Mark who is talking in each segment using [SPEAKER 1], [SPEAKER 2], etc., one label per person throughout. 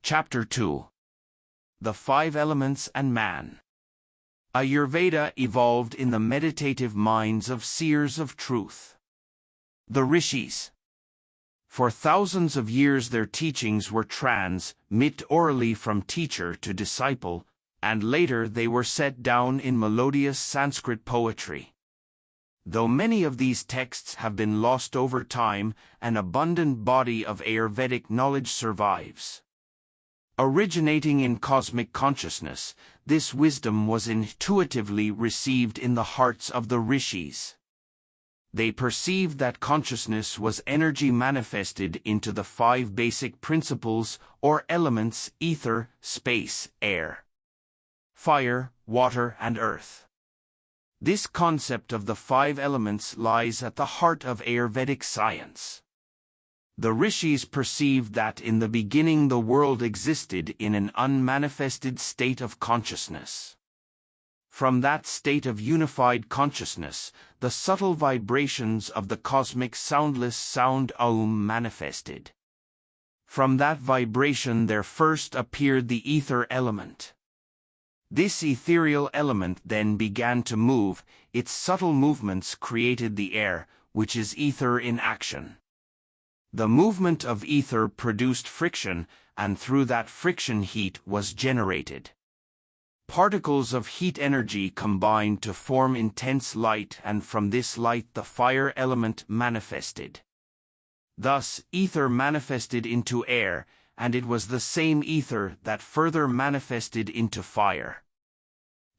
[SPEAKER 1] Chapter 2. The Five Elements and Man. Ayurveda evolved in the meditative minds of seers of truth. The rishis. For thousands of years their teachings were transmitted orally from teacher to disciple, and later they were set down in melodious Sanskrit poetry. Though many of these texts have been lost over time, an abundant body of Ayurvedic knowledge survives. Originating in cosmic consciousness, this wisdom was intuitively received in the hearts of the rishis. They perceived that consciousness was energy manifested into the five basic principles or elements: ether, space, air, fire, water, and earth. This concept of the five elements lies at the heart of Ayurvedic science. The rishis perceived that in the beginning the world existed in an unmanifested state of consciousness. From that state of unified consciousness, the subtle vibrations of the cosmic soundless sound Aum manifested. From that vibration there first appeared the ether element. This ethereal element then began to move. Its subtle movements created the air, which is ether in action. The movement of ether produced friction, and through that friction heat was generated. Particles of heat energy combined to form intense light, and from this light the fire element manifested. Thus, ether manifested into air, and it was the same ether that further manifested into fire.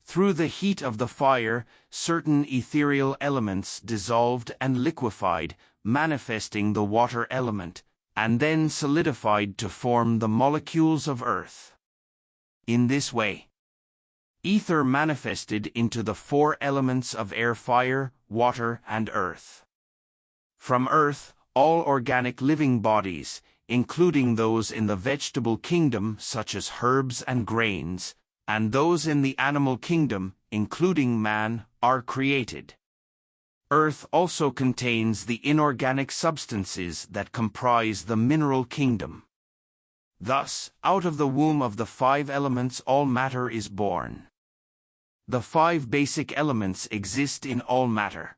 [SPEAKER 1] Through the heat of the fire, certain ethereal elements dissolved and liquefied, manifesting the water element, and then solidified to form the molecules of earth. In this way, ether manifested into the four elements of air, fire, water, and earth. From earth, all organic living bodies, including those in the vegetable kingdom such as herbs and grains, and those in the animal kingdom, including man, are created. Earth also contains the inorganic substances that comprise the mineral kingdom. Thus, out of the womb of the five elements all matter is born. The five basic elements exist in all matter.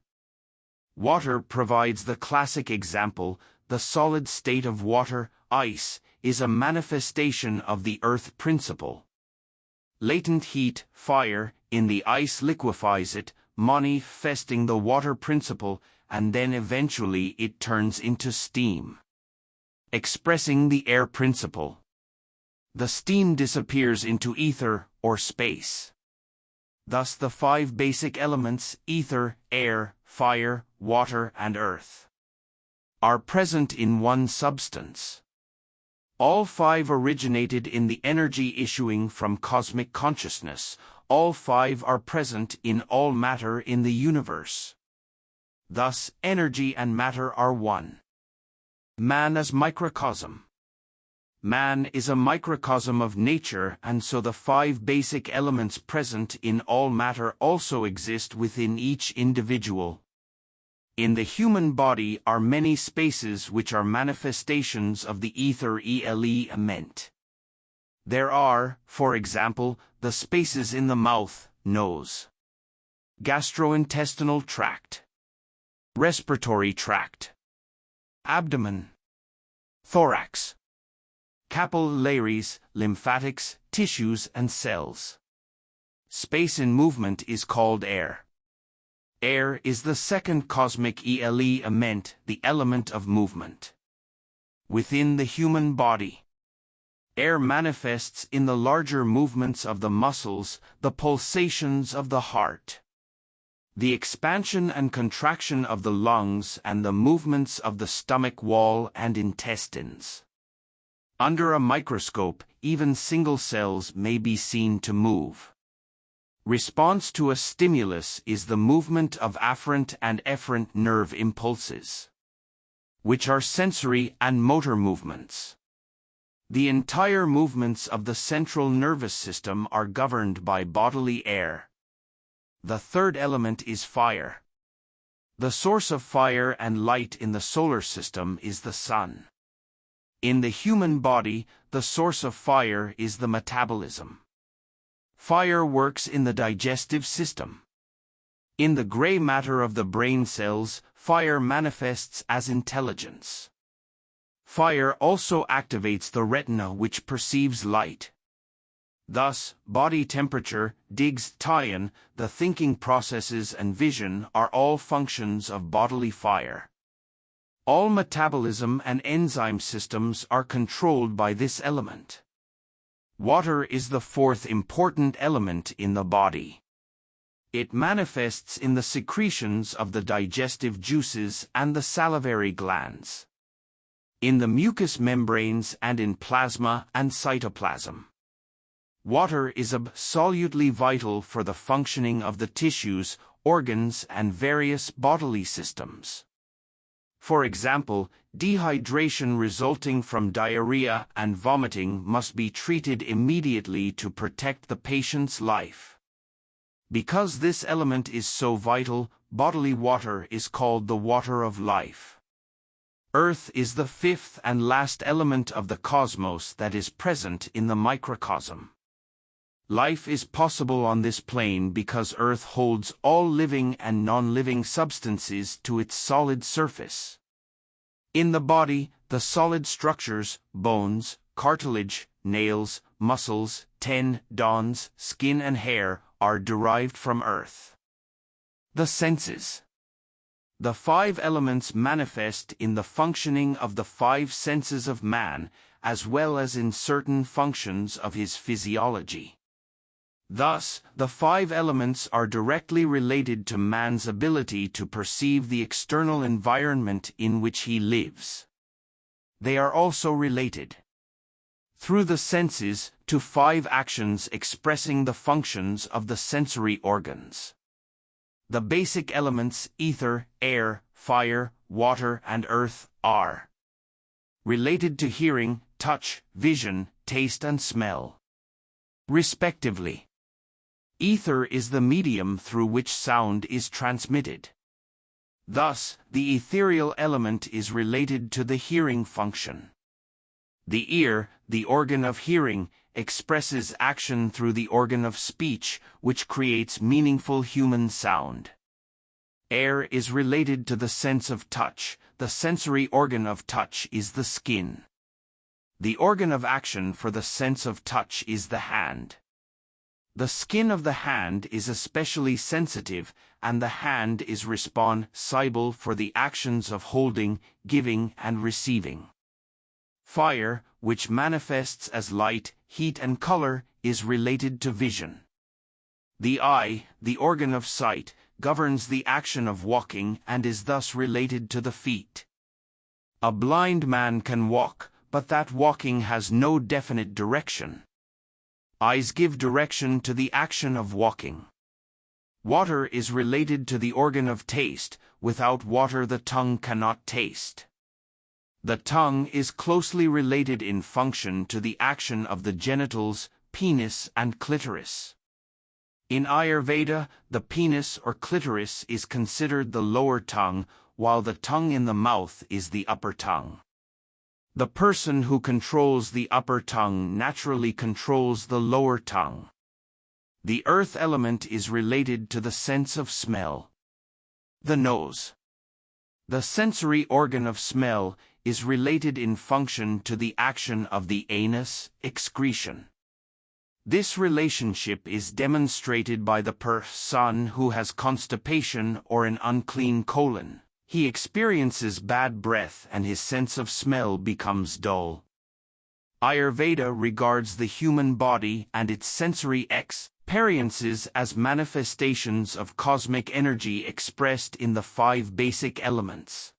[SPEAKER 1] Water provides the classic example. The solid state of water, ice, is a manifestation of the earth principle. Latent heat, fire, in the ice liquefies it, manifesting the water principle, and then eventually it turns into steam, expressing the air principle. The steam disappears into ether or space. Thus the five basic elements, ether, air, fire, water, and earth, are present in one substance. All five originated in the energy issuing from cosmic consciousness. All five are present in all matter in the universe. Thus, energy and matter are one. Man as microcosm. Man is a microcosm of nature, and so the five basic elements present in all matter also exist within each individual. In the human body are many spaces which are manifestations of the ether element. There are, for example, the spaces in the mouth, nose, gastrointestinal tract, respiratory tract, abdomen, thorax, capillaries, lymphatics, tissues, and cells. Space in movement is called air. Air is the second cosmic element, the element of movement. Within the human body, air manifests in the larger movements of the muscles, the pulsations of the heart, the expansion and contraction of the lungs, and the movements of the stomach wall and intestines. Under a microscope, even single cells may be seen to move. Response to a stimulus is the movement of afferent and efferent nerve impulses, which are sensory and motor movements. The entire movements of the central nervous system are governed by bodily air. The third element is fire. The source of fire and light in the solar system is the sun. In the human body, the source of fire is the metabolism. Fire works in the digestive system. In the gray matter of the brain cells, fire manifests as intelligence. Fire also activates the retina, which perceives light. Thus, body temperature, digs, the thinking processes and vision are all functions of bodily fire. All metabolism and enzyme systems are controlled by this element. Water is the fourth important element in the body. It manifests in the secretions of the digestive juices and the salivary glands, in the mucous membranes and in plasma and cytoplasm. Water is absolutely vital for the functioning of the tissues, organs, and various bodily systems. For example, dehydration resulting from diarrhea and vomiting must be treated immediately to protect the patient's life. Because this element is so vital, bodily water is called the water of life. Earth is the fifth and last element of the cosmos that is present in the microcosm. Life is possible on this plane because Earth holds all living and non-living substances to its solid surface. In the body, the solid structures, bones, cartilage, nails, muscles, tendons, skin and hair, are derived from Earth. The senses. The five elements manifest in the functioning of the five senses of man, as well as in certain functions of his physiology. Thus, the five elements are directly related to man's ability to perceive the external environment in which he lives. They are also related, through the senses, to five actions expressing the functions of the sensory organs. The basic elements, ether, air, fire, water, and earth, are related to hearing, touch, vision, taste, and smell, respectively. Ether is the medium through which sound is transmitted. Thus, the ethereal element is related to the hearing function. The ear, the organ of hearing, expresses action through the organ of speech, which creates meaningful human sound. Air is related to the sense of touch. The sensory organ of touch is the skin. The organ of action for the sense of touch is the hand. The skin of the hand is especially sensitive, and the hand is responsible for the actions of holding, giving, and receiving. Fire, which manifests as light, heat, and color, is related to vision. The eye, the organ of sight, governs the action of walking and is thus related to the feet. A blind man can walk, but that walking has no definite direction. Eyes give direction to the action of walking. Water is related to the organ of taste. Without water the tongue cannot taste. The tongue is closely related in function to the action of the genitals, penis, and clitoris. In Ayurveda, the penis or clitoris is considered the lower tongue, while the tongue in the mouth is the upper tongue. The person who controls the upper tongue naturally controls the lower tongue. The earth element is related to the sense of smell. The nose, the sensory organ of smell, is related in function to the action of the anus, excretion. This relationship is demonstrated by the person who has constipation or an unclean colon. He experiences bad breath and his sense of smell becomes dull. Ayurveda regards the human body and its sensory experiences as manifestations of cosmic energy expressed in the five basic elements.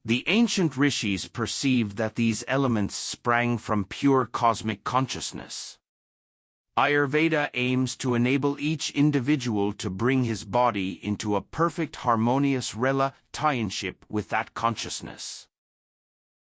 [SPEAKER 1] The ancient rishis perceived that these elements sprang from pure cosmic consciousness. Ayurveda aims to enable each individual to bring his body into a perfect harmonious relationship with that consciousness.